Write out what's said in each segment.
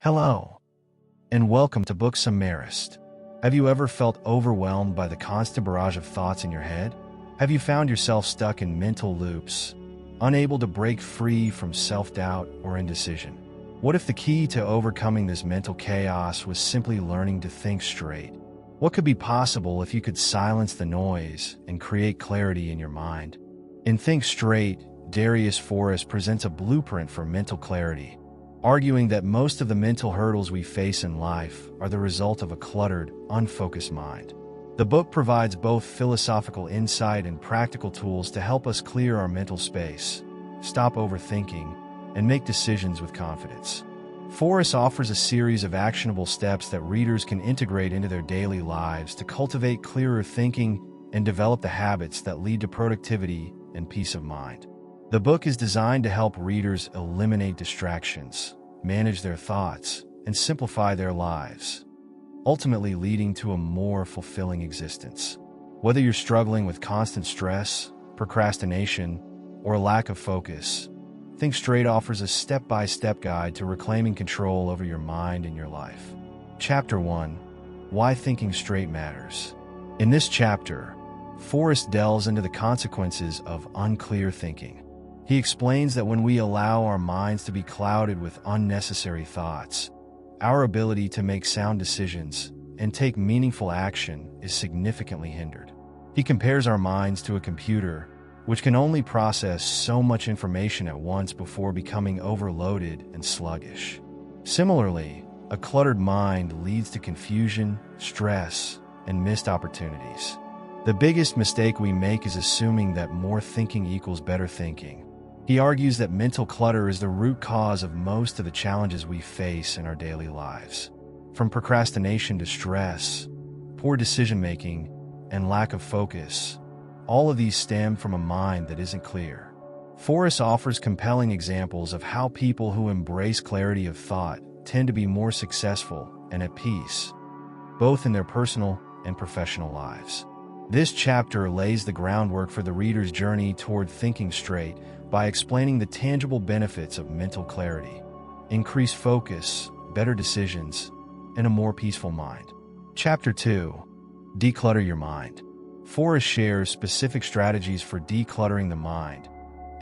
Hello, and welcome to Book Summarist. Have you ever felt overwhelmed by the constant barrage of thoughts in your head? Have you found yourself stuck in mental loops, unable to break free from self-doubt or indecision? What if the key to overcoming this mental chaos was simply learning to think straight? What could be possible if you could silence the noise and create clarity in your mind? In Think Straight, Darius Forrest presents a blueprint for mental clarity, arguing that most of the mental hurdles we face in life are the result of a cluttered, unfocused mind. The book provides both philosophical insight and practical tools to help us clear our mental space, stop overthinking, and make decisions with confidence. Forrest offers a series of actionable steps that readers can integrate into their daily lives to cultivate clearer thinking and develop the habits that lead to productivity and peace of mind. The book is designed to help readers eliminate distractions, manage their thoughts, and simplify their lives, ultimately leading to a more fulfilling existence. Whether you're struggling with constant stress, procrastination, or a lack of focus, Think Straight offers a step-by-step guide to reclaiming control over your mind and your life. Chapter 1: Why Thinking Straight Matters. In this chapter, Forrest delves into the consequences of unclear thinking. He explains that when we allow our minds to be clouded with unnecessary thoughts, our ability to make sound decisions and take meaningful action is significantly hindered. He compares our minds to a computer, which can only process so much information at once before becoming overloaded and sluggish. Similarly, a cluttered mind leads to confusion, stress, and missed opportunities. The biggest mistake we make is assuming that more thinking equals better thinking. He argues that mental clutter is the root cause of most of the challenges we face in our daily lives. From procrastination to stress, poor decision-making, and lack of focus, all of these stem from a mind that isn't clear. Forrest offers compelling examples of how people who embrace clarity of thought tend to be more successful and at peace, both in their personal and professional lives. This chapter lays the groundwork for the reader's journey toward thinking straight by explaining the tangible benefits of mental clarity: increased focus, better decisions, and a more peaceful mind. Chapter 2: Declutter Your Mind. Forrest shares specific strategies for decluttering the mind,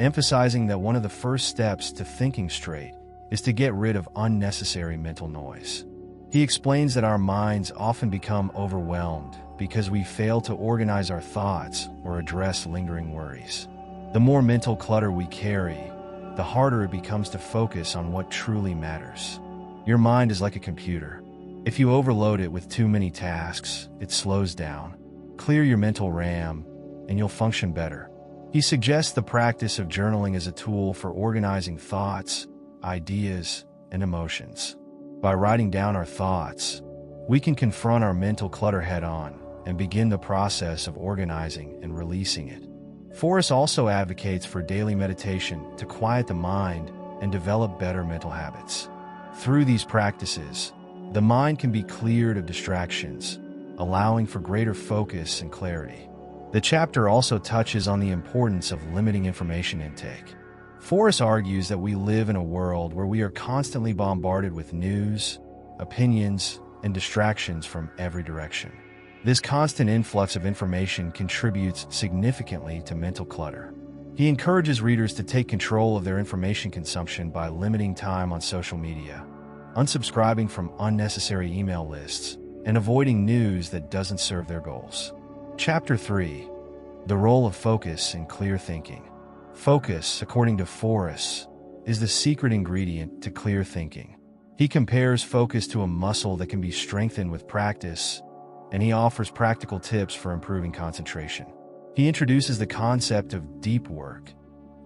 emphasizing that one of the first steps to thinking straight is to get rid of unnecessary mental noise. He explains that our minds often become overwhelmed because we fail to organize our thoughts or address lingering worries. The more mental clutter we carry, the harder it becomes to focus on what truly matters. Your mind is like a computer. If you overload it with too many tasks, it slows down. Clear your mental RAM, and you'll function better. He suggests the practice of journaling as a tool for organizing thoughts, ideas, and emotions. By writing down our thoughts, we can confront our mental clutter head-on and begin the process of organizing and releasing it. Forrest also advocates for daily meditation to quiet the mind and develop better mental habits. Through these practices, the mind can be cleared of distractions, allowing for greater focus and clarity. The chapter also touches on the importance of limiting information intake. Forrest argues that we live in a world where we are constantly bombarded with news, opinions, and distractions from every direction. This constant influx of information contributes significantly to mental clutter. He encourages readers to take control of their information consumption by limiting time on social media, unsubscribing from unnecessary email lists, and avoiding news that doesn't serve their goals. Chapter 3: The Role of Focus in Clear Thinking. Focus, according to Forrest, is the secret ingredient to clear thinking. He compares focus to a muscle that can be strengthened with practice, and he offers practical tips for improving concentration. He introduces the concept of deep work,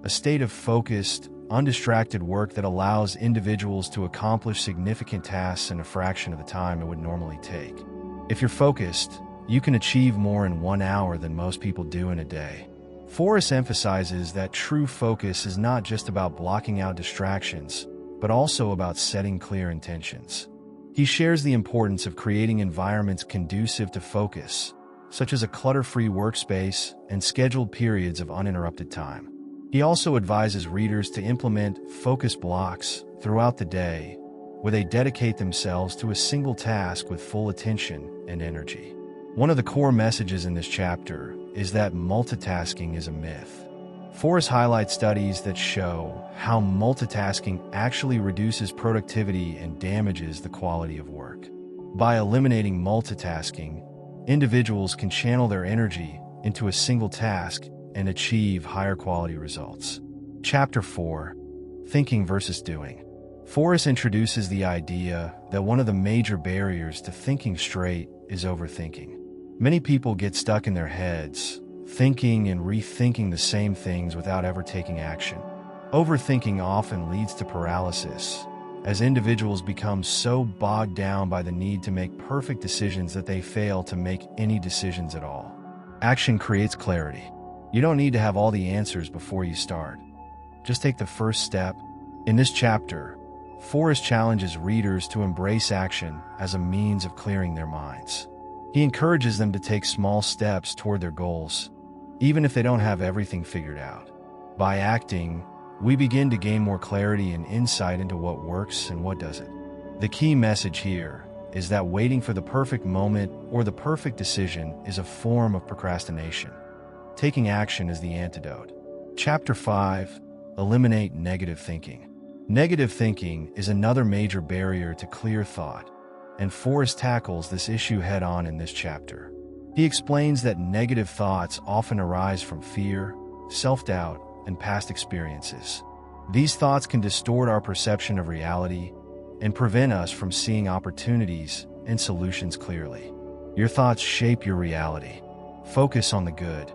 a state of focused, undistracted work that allows individuals to accomplish significant tasks in a fraction of the time it would normally take. If you're focused, you can achieve more in 1 hour than most people do in a day. Forrest emphasizes that true focus is not just about blocking out distractions, but also about setting clear intentions. He shares the importance of creating environments conducive to focus, such as a clutter-free workspace and scheduled periods of uninterrupted time. He also advises readers to implement focus blocks throughout the day, where they dedicate themselves to a single task with full attention and energy. One of the core messages in this chapter is that multitasking is a myth. Forrest highlights studies that show how multitasking actually reduces productivity and damages the quality of work. By eliminating multitasking, individuals can channel their energy into a single task and achieve higher quality results. Chapter 4: Thinking versus Doing. Forrest introduces the idea that one of the major barriers to thinking straight is overthinking. Many people get stuck in their heads, thinking and rethinking the same things without ever taking action. Overthinking often leads to paralysis, as individuals become so bogged down by the need to make perfect decisions that they fail to make any decisions at all. Action creates clarity. You don't need to have all the answers before you start. Just take the first step. In this chapter, Forrest challenges readers to embrace action as a means of clearing their minds. He encourages them to take small steps toward their goals, even if they don't have everything figured out. By acting, we begin to gain more clarity and insight into what works and what doesn't. The key message here is that waiting for the perfect moment or the perfect decision is a form of procrastination. Taking action is the antidote. Chapter 5: Eliminate Negative Thinking. Negative thinking is another major barrier to clear thought, and Forrest tackles this issue head-on in this chapter. He explains that negative thoughts often arise from fear, self-doubt, and past experiences. These thoughts can distort our perception of reality and prevent us from seeing opportunities and solutions clearly. Your thoughts shape your reality. Focus on the good,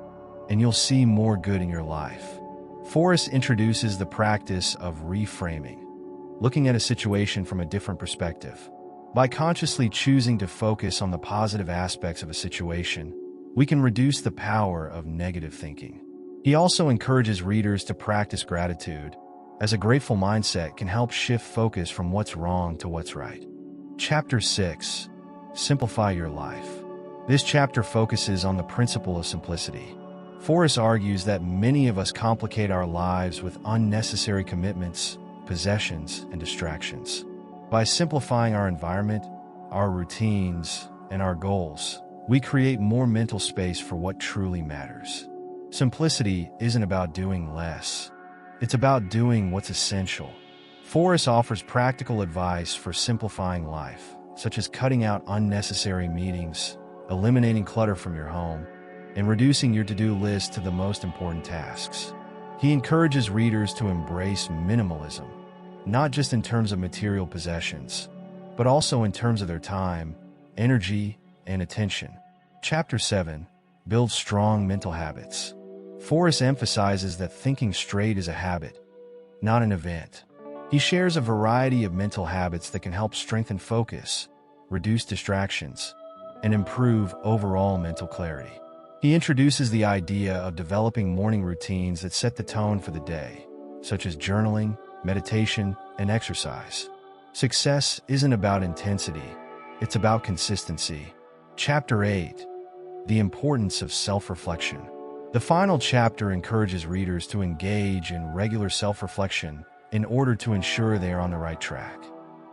and you'll see more good in your life. Forrest introduces the practice of reframing, looking at a situation from a different perspective. By consciously choosing to focus on the positive aspects of a situation, we can reduce the power of negative thinking. He also encourages readers to practice gratitude, as a grateful mindset can help shift focus from what's wrong to what's right. Chapter 6: Simplify Your Life. This chapter focuses on the principle of simplicity. Forrest argues that many of us complicate our lives with unnecessary commitments, possessions, and distractions. By simplifying our environment, our routines, and our goals, we create more mental space for what truly matters. Simplicity isn't about doing less. It's about doing what's essential. Forrest offers practical advice for simplifying life, such as cutting out unnecessary meetings, eliminating clutter from your home, and reducing your to-do list to the most important tasks. He encourages readers to embrace minimalism, not just in terms of material possessions, but also in terms of their time, energy, and attention. Chapter 7: Build Strong Mental Habits. Forrest emphasizes that thinking straight is a habit, not an event. He shares a variety of mental habits that can help strengthen focus, reduce distractions, and improve overall mental clarity. He introduces the idea of developing morning routines that set the tone for the day, such as journaling, meditation, and exercise. Success isn't about intensity, it's about consistency. Chapter 8: The Importance of Self-Reflection. The final chapter encourages readers to engage in regular self-reflection in order to ensure they are on the right track.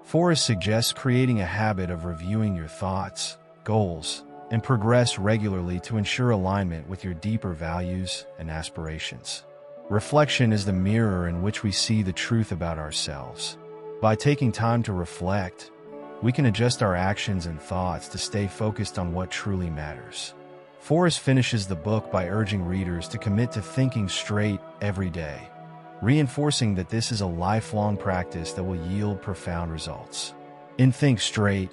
Forrest suggests creating a habit of reviewing your thoughts, goals, and progress regularly to ensure alignment with your deeper values and aspirations. Reflection is the mirror in which we see the truth about ourselves. By taking time to reflect, we can adjust our actions and thoughts to stay focused on what truly matters. Forrest finishes the book by urging readers to commit to thinking straight every day, reinforcing that this is a lifelong practice that will yield profound results. In Think Straight,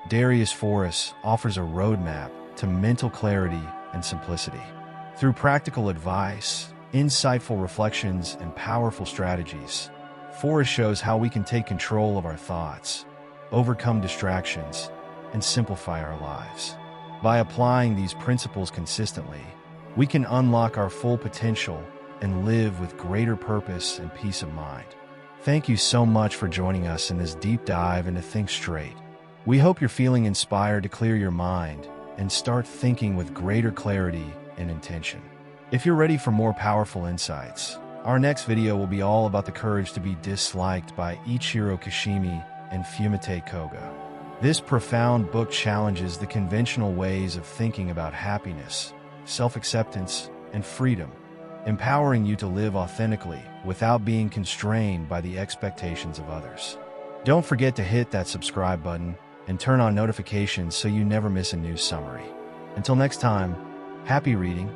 Darius Forrest offers a roadmap to mental clarity and simplicity. Through practical advice, insightful reflections, and powerful strategies, Forrest shows how we can take control of our thoughts, overcome distractions, and simplify our lives. By applying these principles consistently, we can unlock our full potential and live with greater purpose and peace of mind. Thank you so much for joining us in this deep dive into Think Straight. We hope you're feeling inspired to clear your mind and start thinking with greater clarity and intention. If you're ready for more powerful insights, our next video will be all about the courage to be disliked by Ichiro Kashimi and Fumite Koga. This profound book challenges the conventional ways of thinking about happiness, self-acceptance, and freedom, empowering you to live authentically without being constrained by the expectations of others. Don't forget to hit that subscribe button and turn on notifications so you never miss a new summary. Until next time, happy reading